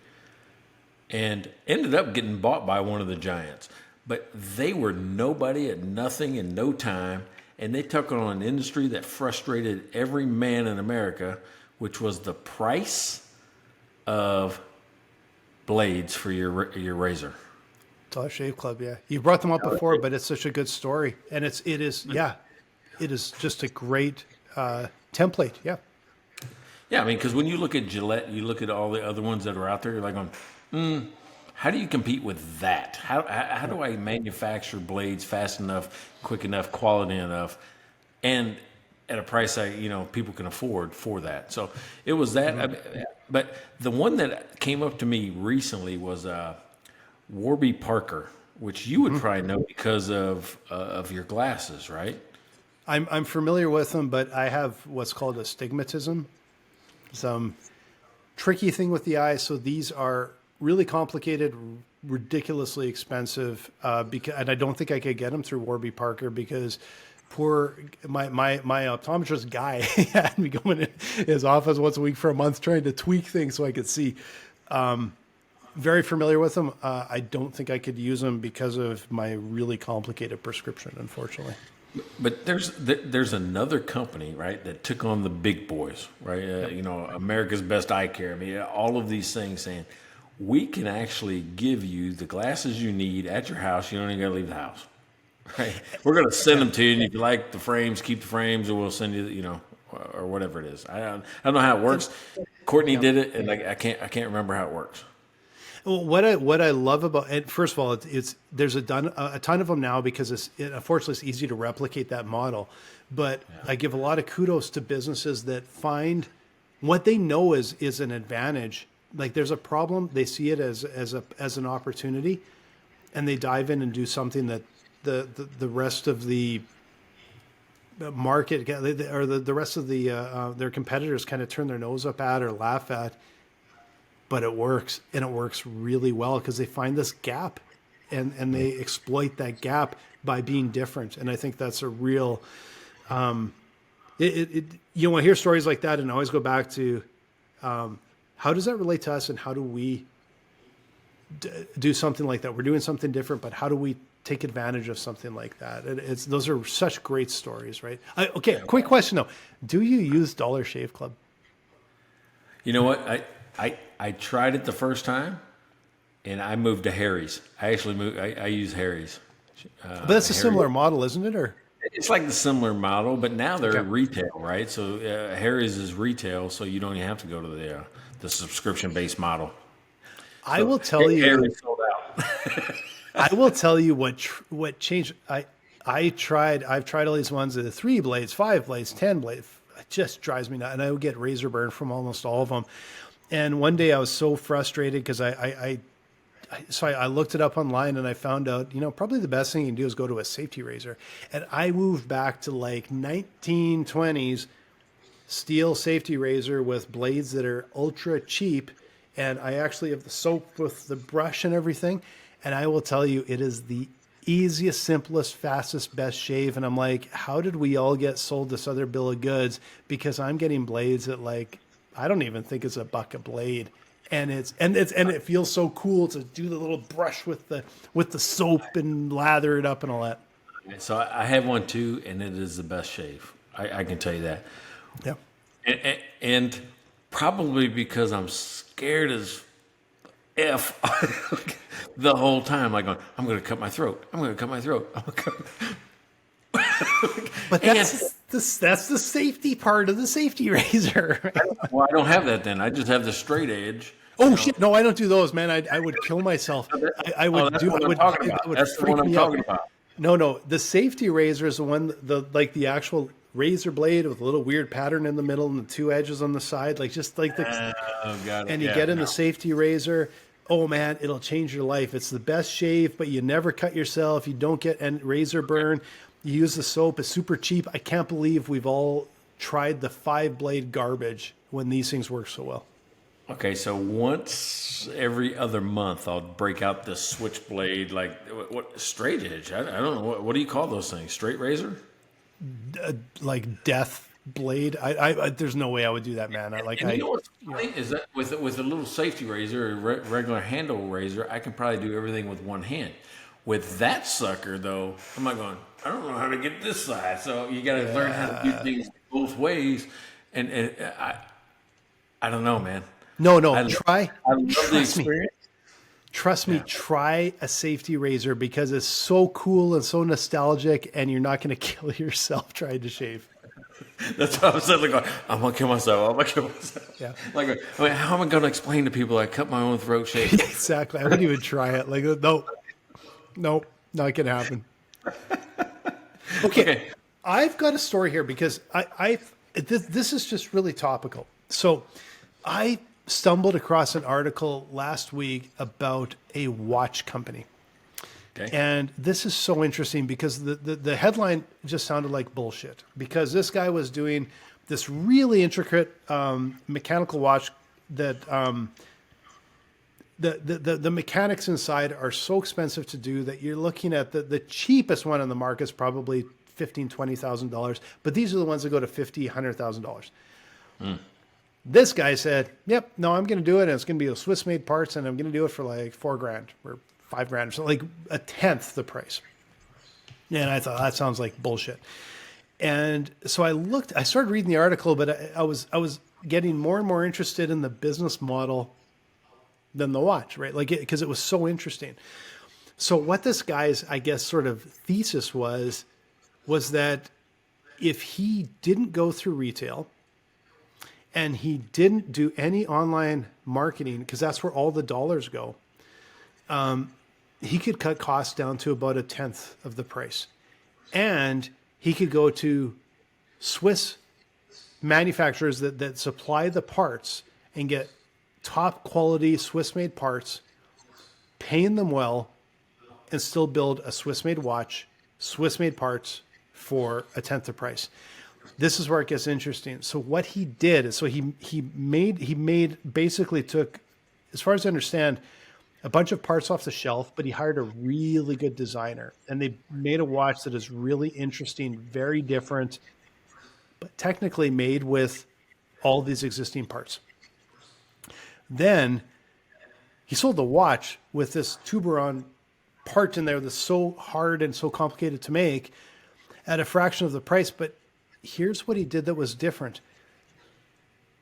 and ended up getting bought by one of the giants. But they were nobody at nothing in no time, and they took on an industry that frustrated every man in America, which was the price of blades for your razor. Dollar Shave Club, yeah. You brought them up before, but it's such a good story, and it is just a great template. Yeah. Yeah, I mean, because when you look at Gillette, you look at all the other ones that are out there, you're like, how do you compete with that? How do I manufacture blades fast enough, quick enough, quality enough, and at a price people can afford for that? So it was that. Mm-hmm. But the one that came up to me recently was Warby Parker, which you would probably know because of your glasses, right? I'm familiar with them, but I have what's called astigmatism, some tricky thing with the eye. So these are really complicated, ridiculously expensive, and I don't think I could get them through Warby Parker because my optometrist guy had me going in his office once a week for a month trying to tweak things so I could see. Very familiar with them. I don't think I could use them because of my really complicated prescription, unfortunately. But there's another company, right, that took on the big boys, right? America's Best Eye Care. I mean, all of these things saying, we can actually give you the glasses you need at your house. You don't even got to leave the house, right? We're going to send them to you, and if you like the frames, keep the frames, or we'll send you, or whatever it is. I don't know how it works. Courtney did it, and I can't remember how it works. Well, what I love about it, first of all, there's a ton of them now because unfortunately it's easy to replicate that model. But I give a lot of kudos to businesses that find what they know is an advantage. Like there's a problem, they see it as an opportunity, and they dive in and do something that the rest of the market or the rest of their competitors kind of turn their nose up at or laugh at. But it works, and it works really well because they find this gap and they exploit that gap by being different. And I think that's a real, I hear stories like that and I always go back to how does that relate to us and how do we do something like that? We're doing something different, but how do we take advantage of something like that? Those are such great stories, right? Okay, quick question though. Do you use Dollar Shave Club? You know what? I tried it the first time, and I moved to Harry's. I actually moved. I use Harry's. But that's a similar model, isn't it? Or it's like the similar model, but now they're retail, right? So Harry's is retail, so you don't even have to go to the subscription-based model. I will tell you. Harry's sold out. I will tell you what changed. I've tried all these ones that are 3 blades, 5 blades, 10 blades. It just drives me nuts, and I would get razor burn from almost all of them. And one day I was so frustrated because I looked it up online and I found out, probably the best thing you can do is go to a safety razor. And I moved back to like 1920s steel safety razor with blades that are ultra cheap. And I actually have the soap with the brush and everything. And I will tell you, it is the easiest, simplest, fastest, best shave. And I'm like, how did we all get sold this other bill of goods? Because I'm getting blades at like, I don't even think it's $1 a blade, and it feels so cool to do the little brush with the soap and lather it up and all that. So I have one too, and it is the best shave. I can tell you that. Yeah. And probably because I'm scared as F the whole time, like I'm going to cut my throat. I'm going to cut my throat. But that's the safety part of the safety razor. Well, I don't have that then. I just have the straight edge. Oh shit! No, I don't do those, man. I would kill myself. I would that's do. What I would. I'm talking about. Would that's the freak one I'm me talking out. about. No. The safety razor is the one. The actual razor blade with a little weird pattern in the middle and the two edges on the side, like just like the. Oh, got it. And you Yeah, get in no. the safety razor. Oh man, it'll change your life. It's the best shave, but you never cut yourself. You don't get a razor burn. You use the soap. It's super cheap. I can't believe we've all tried the 5-blade garbage when these things work so well. Okay, so once every other month, I'll break out the switchblade, like what straight edge? I don't know. What do you call those things? Straight razor? Like death blade. I there's no way I would do that, man. And you know what's funny is that with a little safety razor, or regular handle razor, I can probably do everything with one hand. With that sucker, though, I'm like going, I don't know how to get this side. So you got to learn how to do things both ways. And I don't know, man. No, I try. I love the Trust me. experience. Trust me, try a safety razor because it's so cool and so nostalgic, and you're not going to kill yourself trying to shave. That's what I was suddenly going, I'm going to kill myself. I'm going to kill myself. Yeah. Like, I mean, how am I going to explain to people I cut my own throat shave? Exactly. I wouldn't even try it. Like, nope, not going to happen. Okay. I've got a story here because this is just really topical. So I stumbled across an article last week about a watch company. Okay. And this is so interesting because the headline just sounded like bullshit because this guy was doing this really intricate mechanical watch that the mechanics inside are so expensive to do that you're looking at the cheapest one on the market is probably $15,000-$20,000, but these are the ones that go to $50,000-$100,000. This guy said, "Yep, no, I'm going to do it, and it's going to be a Swiss-made parts, and I'm going to do it for like $4,000 or $5,000 or something, like a tenth the price." And I thought that sounds like bullshit. And so I started reading the article, but I was getting more and more interested in the business model than the watch, right? Like because it was so interesting. So what this guy's, I guess, sort of thesis was that if he didn't go through retail and he didn't do any online marketing, because that's where all the dollars go, he could cut costs down to about a tenth of the price. And he could go to Swiss manufacturers that supply the parts and get top quality Swiss-made parts, paying them well, and still build a Swiss-made watch, Swiss-made parts for a tenth the price. This is where it gets interesting. So what he did is, so he basically took, as far as I understand, a bunch of parts off the shelf, but he hired a really good designer, and they made a watch that is really interesting, very different, but technically made with all these existing parts. Then he sold the watch with this Tuberon part in there that's so hard and so complicated to make at a fraction of the price. But here's what he did that was different.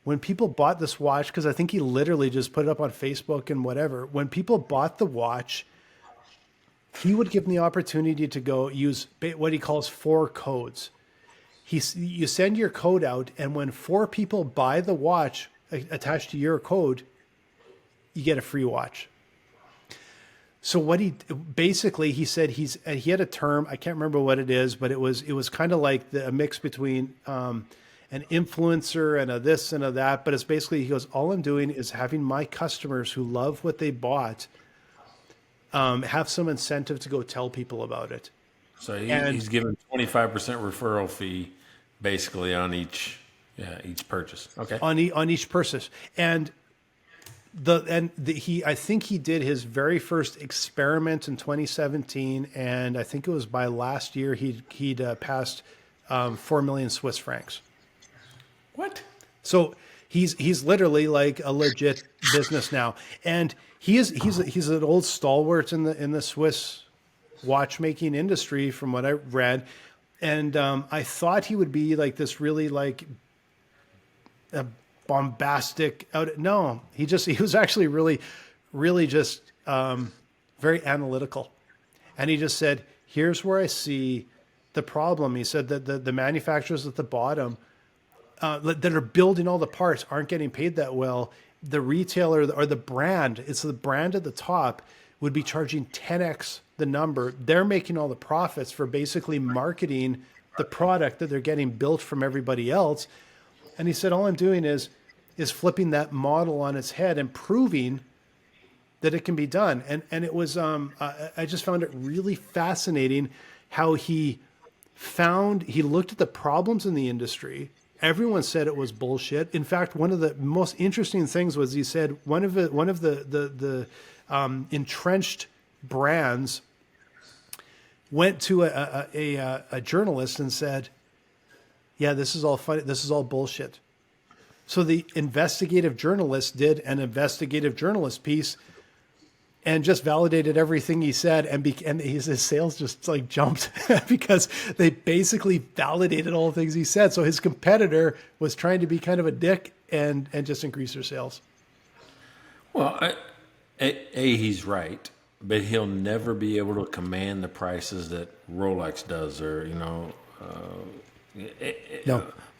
When people bought this watch, because I think he literally just put it up on Facebook and whatever, when people bought the watch, he would give them the opportunity to go use what he calls 4 codes. You send your code out, and when 4 people buy the watch attached to your code, you get a free watch. So what he said he had a term, I can't remember what it is, but it was kind of like a mix between an influencer and a this and a that. But it's basically, he goes, all I'm doing is having my customers who love what they bought have some incentive to go tell people about it. So he's given 25% referral fee basically on each purchase. Okay. On each purchase. And I think he did his very first experiment in 2017, and I think it was by last year he'd passed 4 million Swiss francs. What? So he's literally like a legit business now, and he's an old stalwart in the Swiss watchmaking industry, from what I read, and I thought he would be like this really like a bombastic out. No, he was actually really just very analytical, and he just said, here's where I see the problem. He said that the manufacturers at the bottom that are building all the parts aren't getting paid that well. The retailer or the brand, it's the brand at the top, would be charging 10x the number. They're making all the profits for basically marketing the product that they're getting built from everybody else. And he said, all I'm doing is flipping that model on its head and proving that it can be done. And it was, I just found it really fascinating how he looked at the problems in the industry. Everyone said it was bullshit. In fact, one of the most interesting things was he said one of the entrenched brands went to a journalist and said, "Yeah, this is all funny. This is all bullshit." So the investigative journalist did an investigative journalist piece and just validated everything he said, and his sales just like jumped because they basically validated all the things he said. So his competitor was trying to be kind of a dick and just increase their sales. Well, he's right, but he'll never be able to command the prices that Rolex does, or no.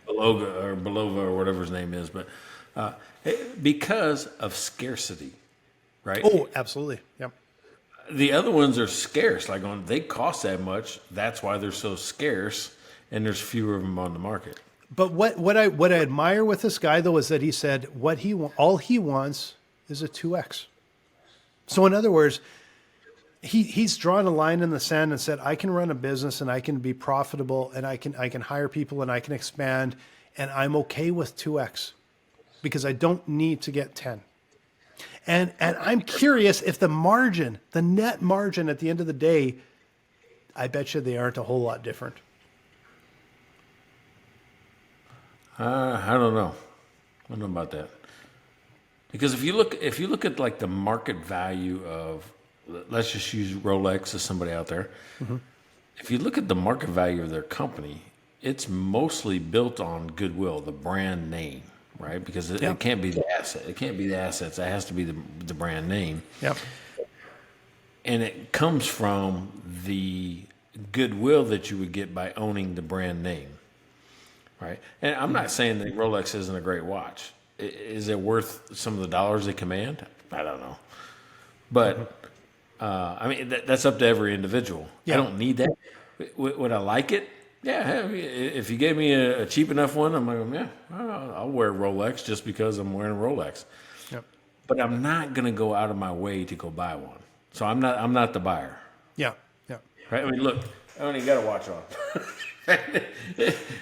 Belova or whatever his name is, but because of scarcity. Right? Oh, absolutely. Yep. The other ones are scarce. They cost that much. That's why they're so scarce, and there's fewer of them on the market. But what I admire with this guy though is that he said all he wants is a 2x. So in other words, he's drawn a line in the sand and said, I can run a business and I can be profitable and I can hire people and I can expand, and I'm okay with 2x because I don't need to get 10. And I'm curious if the net margin at the end of the day, I bet you they aren't a whole lot different. I don't know. I don't know about that. Because if you look at like the market value of, let's just use Rolex as somebody out there. Mm-hmm. If you look at the market value of their company, it's mostly built on goodwill, the brand name. Right, because it can't be the asset. It can't be the assets. It has to be the brand name. Yep. And it comes from the goodwill that you would get by owning the brand name. Right. And I'm not saying that Rolex isn't a great watch. Is it worth some of the dollars they command? I don't know. But I mean, that's up to every individual. Yeah. I don't need that. Would I like it? Yeah, if you gave me a cheap enough one, I'm like, yeah, I'll wear a Rolex just because I'm wearing a Rolex. Yep. But I'm not going to go out of my way to go buy one. So I'm not the buyer. Yeah, yeah. Right? I mean, look, I don't even got a watch on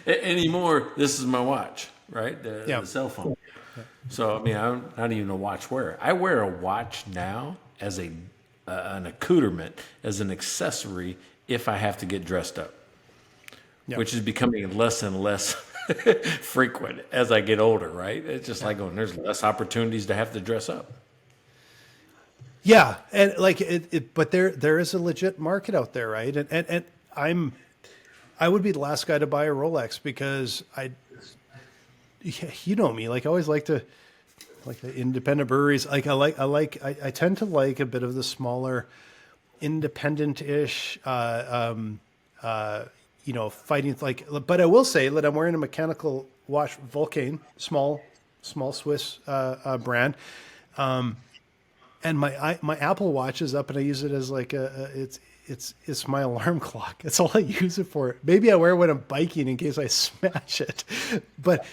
anymore. This is my watch, right? The cell phone. Yeah. So I mean, I'm not even a watch wearer. I wear a watch now as an accoutrement, as an accessory if I have to get dressed up. Yep. Which is becoming less and less frequent as I get older, right? It's just like there's less opportunities to have to dress up. Yeah, and like but there is a legit market out there, right? And I would be the last guy to buy a Rolex because you know me, like I always like the independent breweries. Like I tend to like a bit of the smaller, independent-ish. Fighting but I will say that I'm wearing a mechanical watch, Vulcan, small Swiss brand, and my Apple Watch is up, and I use it as like it's my alarm clock. That's all I use it for. Maybe I wear it when I'm biking in case I smash it, but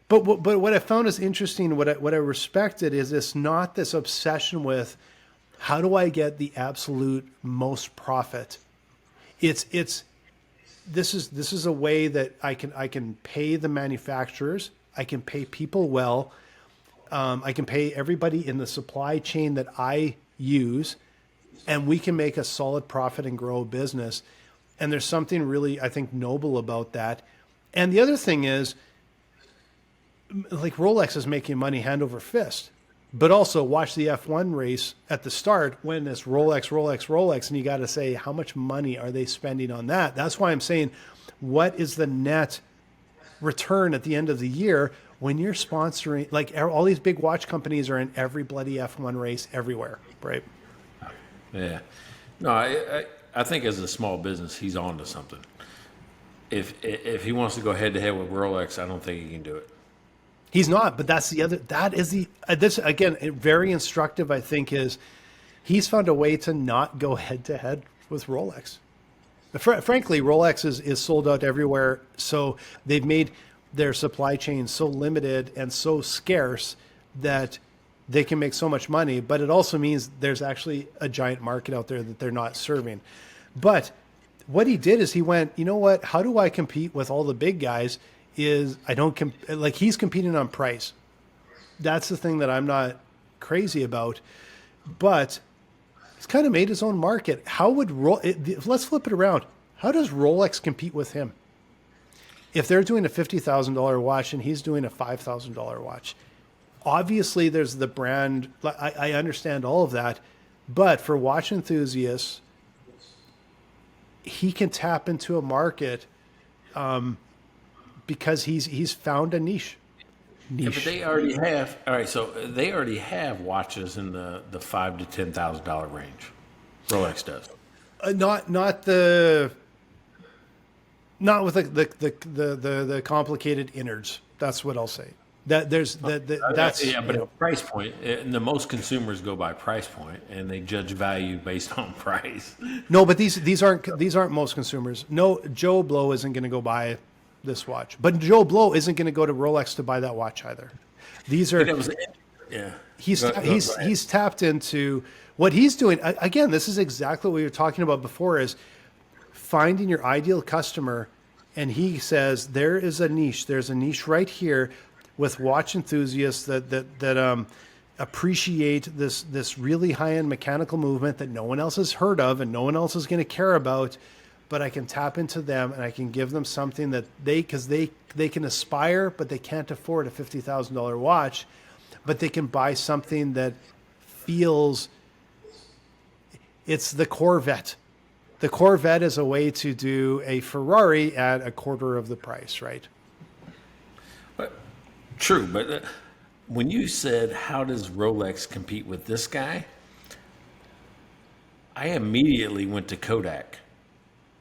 what I found is interesting. What I respected is this obsession with how do I get the absolute most profit. This is a way that I can pay the manufacturers, I can pay people well, I can pay everybody in the supply chain that I use, and we can make a solid profit and grow a business. And there's something really, I think, noble about that. And the other thing is, like Rolex is making money hand over fist. But also watch the F1 race at the start when it's Rolex, and you got to say, how much money are they spending on that? That's why I'm saying, what is the net return at the end of the year when you're sponsoring, like all these big watch companies are in every bloody F1 race everywhere, right? Yeah. No, I think as a small business, he's on to something. If he wants to go head to head with Rolex, I don't think he can do it. He's not, but this again, very instructive, I think, is he's found a way to not go head to head with Rolex. Frankly, Rolex is sold out everywhere. So they've made their supply chain so limited and so scarce that they can make so much money. But it also means there's actually a giant market out there that they're not serving. But what he did is he went, you know what? How do I compete with all the big guys? Is I don't like he's competing on price. That's the thing that I'm not crazy about. But he's kind of made his own market. How would let's flip it around. How does Rolex compete with him? If they're doing a $50,000 watch and he's doing a $5,000 watch, obviously there's the brand. I understand all of that, but for watch enthusiasts, he can tap into a market because he's found a niche. Yeah, but they already have. All right, so they already have watches in the $5,000 to $10,000 range. Rolex does. Not with the complicated innards. That's what I'll say. That there's that's yeah, but price point. And the most consumers go by price point, and they judge value based on price. No, but these aren't most consumers. No, Joe Blow isn't going to go buy this watch, but Joe Blow isn't going to go to Rolex to buy that watch either. These are he's tapped into what he's doing. Again, this is exactly what we were talking about before: is finding your ideal customer. And he says there is a niche. There's a niche right here with watch enthusiasts that appreciate this really high-end mechanical movement that no one else has heard of and no one else is going to care about. But I can tap into them and I can give them something that they can aspire, but they can't afford a $50,000 watch, but they can buy something that feels it's the Corvette. The Corvette is a way to do a Ferrari at a quarter of the price, right? But true, but when you said, how does Rolex compete with this guy? I immediately went to Kodak,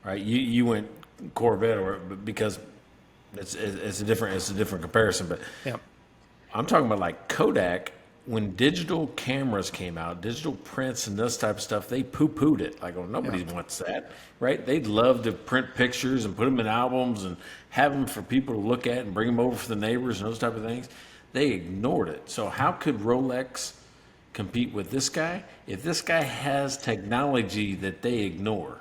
right? You went Corvette because it's a different comparison, but yeah. I'm talking about like Kodak. When digital cameras came out, digital prints and this type of stuff, they poo-pooed it. Like, oh, nobody wants that, right? They'd love to print pictures and put them in albums and have them for people to look at and bring them over for the neighbors and those type of things. They ignored it. So how could Rolex compete with this guy if this guy has technology that they ignore?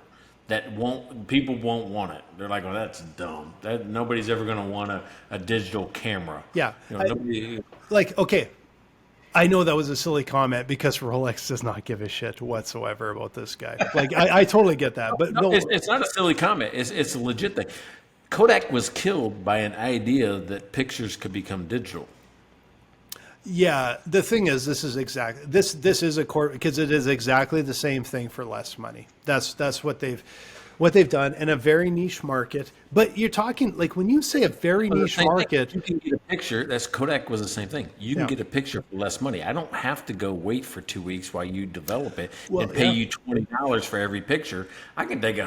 People won't want it. They're like, oh, that's dumb. That nobody's ever going to want a digital camera. Yeah. Okay. I know that was a silly comment because Rolex does not give a shit whatsoever about this guy. Like, I totally get that, but no, it's not a silly comment. It's a legit thing. Kodak was killed by an idea that pictures could become digital. Yeah, the thing is, this is a court because it is exactly the same thing for less money. That's what they've done in a very niche market. But you're talking like when you say a very niche market, you can get a picture. That's Kodak was the same thing. You can get a picture for less money. I don't have to go wait for 2 weeks while you develop it and pay you $20 for every picture. I can take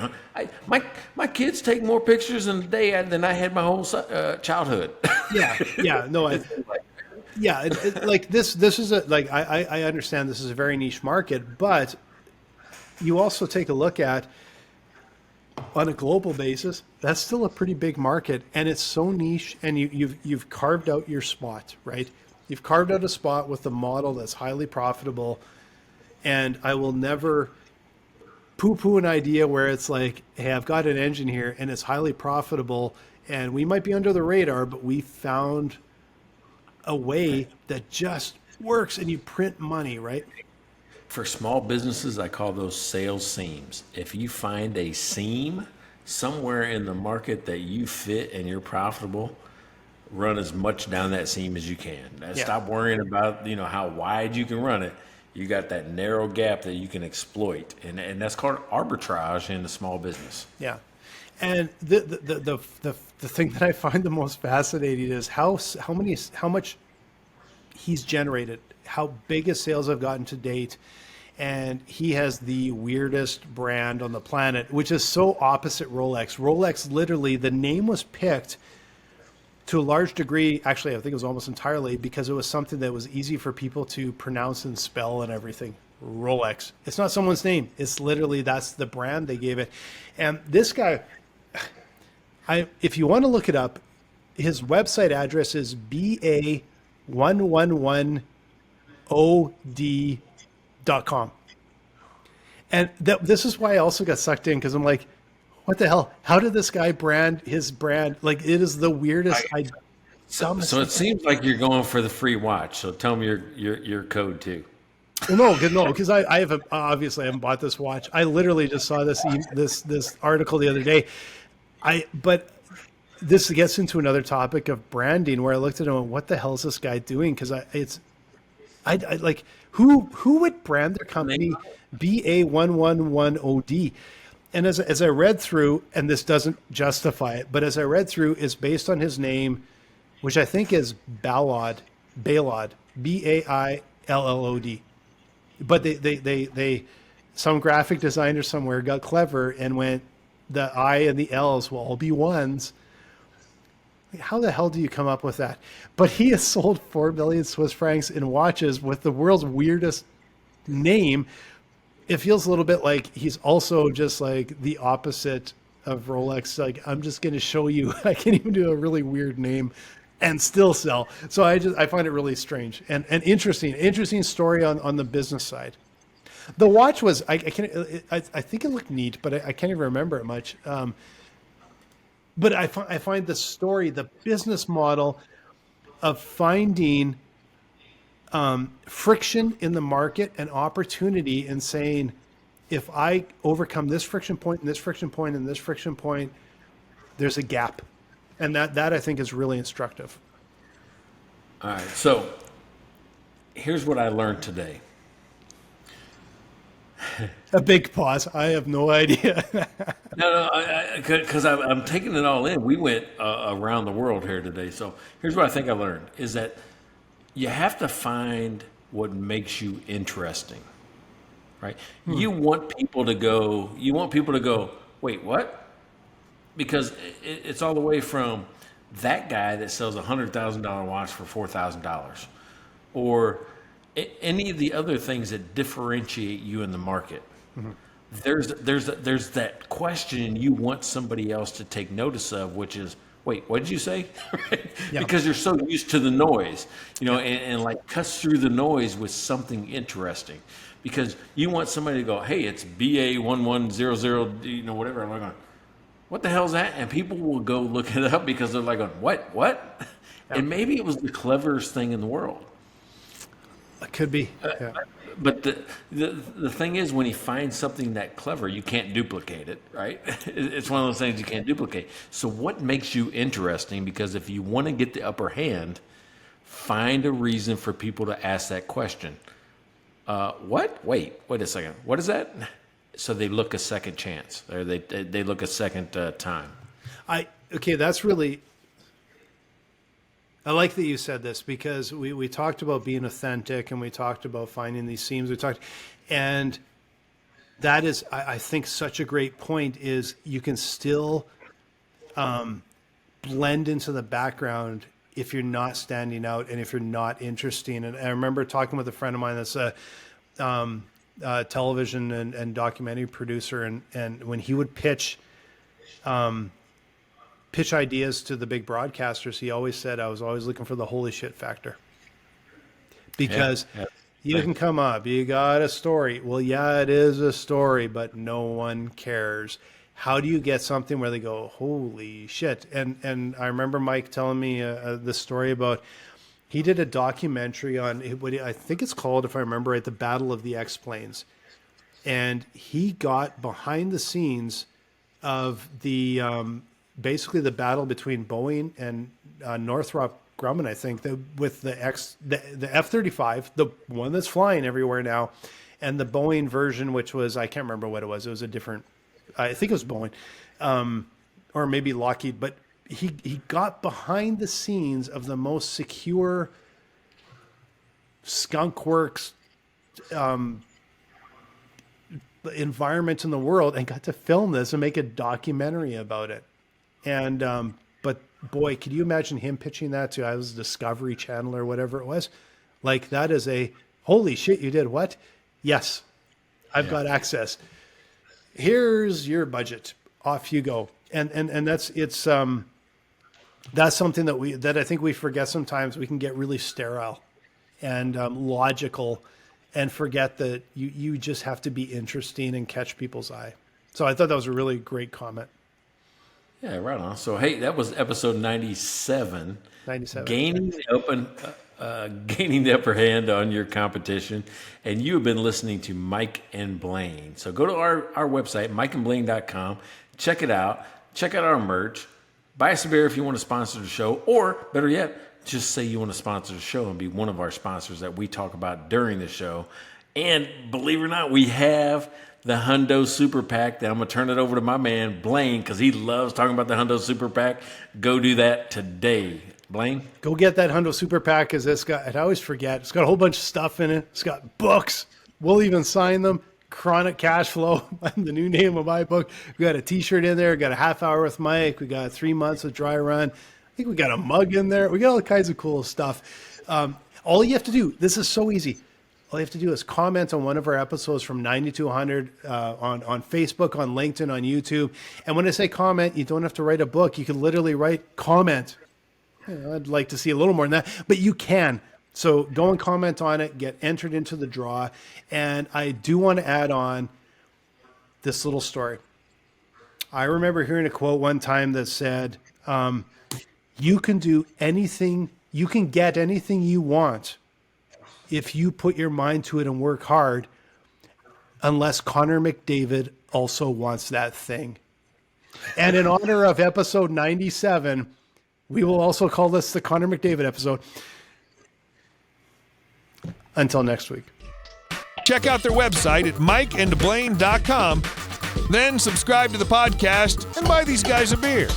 my kids take more pictures in a day than I had my whole childhood. Like this is I understand this is a very niche market, but you also take a look at on a global basis, that's still a pretty big market, and it's so niche. And you've carved out your spot, right? You've carved out a spot with a model that's highly profitable. And I will never poo-poo an idea where it's like, hey, I've got an engine here, and it's highly profitable, and we might be under the radar, but we found a way that just works, and you print money, right? For small businesses, I call those sales seams. If you find a seam somewhere in the market that you fit and you're profitable, run as much down that seam as you can. Stop worrying about how wide you can run it. You got that narrow gap that you can exploit, and that's called arbitrage in the small business. Yeah, and the thing that I find the most fascinating is how much he's generated, how big his sales have gotten to date. And he has the weirdest brand on the planet, which is so opposite Rolex. Rolex, literally, the name was picked to a large degree, actually, I think it was almost entirely, because it was something that was easy for people to pronounce and spell and everything. Rolex. It's not someone's name. It's literally, that's the brand they gave it. And this guy, if you want to look it up, his website address is ba111od.com. And this is why I also got sucked in, because I'm like, what the hell? How did this guy brand his brand? Like, it is the weirdest. So it seems like you're going for the free watch. So tell me your code too. Well, no, because I have obviously I haven't bought this watch. I literally just saw this article the other day. But this gets into another topic of branding, where I looked at it and went, what the hell is this guy doing? Because I like, who would brand their company BA111OD? And as I read through, and this doesn't justify it, but as I read through, is based on his name, which I think is Bailod, BAILLOD. But they some graphic designer somewhere got clever and went, the I and the L's will all be ones. How the hell do you come up with that? But he has sold 4 million Swiss francs in watches with the world's weirdest name. It feels a little bit like he's also just like the opposite of Rolex. Like, I'm just going to show you, I can even do a really weird name and still sell. So I find it really strange and interesting story on the business side. The watch was, I think it looked neat, but I can't even remember it much. But I find the story, the business model of finding friction in the market and opportunity, and saying, if I overcome this friction point and this friction point and this friction point, there's a gap. And that I think is really instructive. All right. So here's what I learned today. A big pause. I have no idea. No, because I'm taking it all in. We went around the world here today. So here's what I think I learned is that you have to find what makes you interesting, right? You want people to go, wait, what? Because it's all the way from that guy that sells a $100,000 watch for $4,000, or any of the other things that differentiate you in the market. Mm-hmm. There's that question you want somebody else to take notice of, which is, wait, what did you say? Right? Yeah. Because you're so used to the noise, and like cuts through the noise with something interesting. Because you want somebody to go, hey, it's BA1100, whatever. I'm like, what the hell is that? And people will go look it up because they're like, what? Yeah. And maybe it was the cleverest thing in the world. It could be. Yeah. But the thing is, when he finds something that clever, you can't duplicate it, right? It's one of those things you can't duplicate. So what makes you interesting? Because if you want to get the upper hand, find a reason for people to ask that question. What? Wait a second. What is that? So they look a second chance, or they look a second time. That's really, I like that you said this, because we talked about being authentic, and we talked about finding these seams. And that is, I think, such a great point, is you can still blend into the background if you're not standing out and if you're not interesting. And I remember talking with a friend of mine that's television and documentary producer, and when he would pitch ideas to the big broadcasters, he always said, I was always looking for the holy shit factor, because you can come up, you got a story. Well, yeah, it is a story, but no one cares. How do you get something where they go, holy shit? And I remember Mike telling me the story about, he did a documentary on what I think it's called, if I remember right, the Battle of the X-Planes. And he got behind the scenes of the basically the battle between Boeing and Northrop Grumman, I think, with the F-35, the one that's flying everywhere now, and the Boeing version, which was, I can't remember what it was. It was a different, I think it was Boeing, or maybe Lockheed, but he got behind the scenes of the most secure skunk works environment in the world, and got to film this and make a documentary about it. And but boy, could you imagine him pitching that to, Discovery Channel or whatever it was? Like, that is a holy shit, you did what? Yes, I've got access. Here's your budget. Off you go. And that's something that I think we forget sometimes. We can get really sterile and logical and forget that you just have to be interesting and catch people's eye. So I thought that was a really great comment. Yeah, right on. So, hey, that was episode 97. 97. Gaining the upper hand on your competition. And you have been listening to Mike and Blaine. So go to our website, mikeandblaine.com. Check it out. Check out our merch. Buy us a beer if you want to sponsor the show. Or, better yet, just say you want to sponsor the show and be one of our sponsors that we talk about during the show. And believe it or not, we have the Hundo Super PAC that I'm going to turn it over to my man, Blaine, because he loves talking about the Hundo Super PAC. Go do that today. Blaine? Go get that Hundo Super PAC, because I always forget, it's got a whole bunch of stuff in it. It's got books. We'll even sign them. Chronic Cash Flow, the new name of my book. We got a t-shirt in there. We got a half hour with Mike. We got 3 months of dry run. I think we got a mug in there. We got all kinds of cool stuff. All you have to do, this is so easy. All you have to do is comment on one of our episodes from 90 to 100 on Facebook, on LinkedIn, on YouTube. And when I say comment, you don't have to write a book. You can literally write comment. I'd like to see a little more than that, but you can. So go and comment on it, get entered into the draw. And I do want to add on this little story. I remember hearing a quote one time that said, you can do anything, you can get anything you want if you put your mind to it and work hard, unless Connor McDavid also wants that thing. And in honor of episode 97, we will also call this the Connor McDavid episode. Until next week. Check out their website at mikeandblaine.com. Then subscribe to the podcast and buy these guys a beer.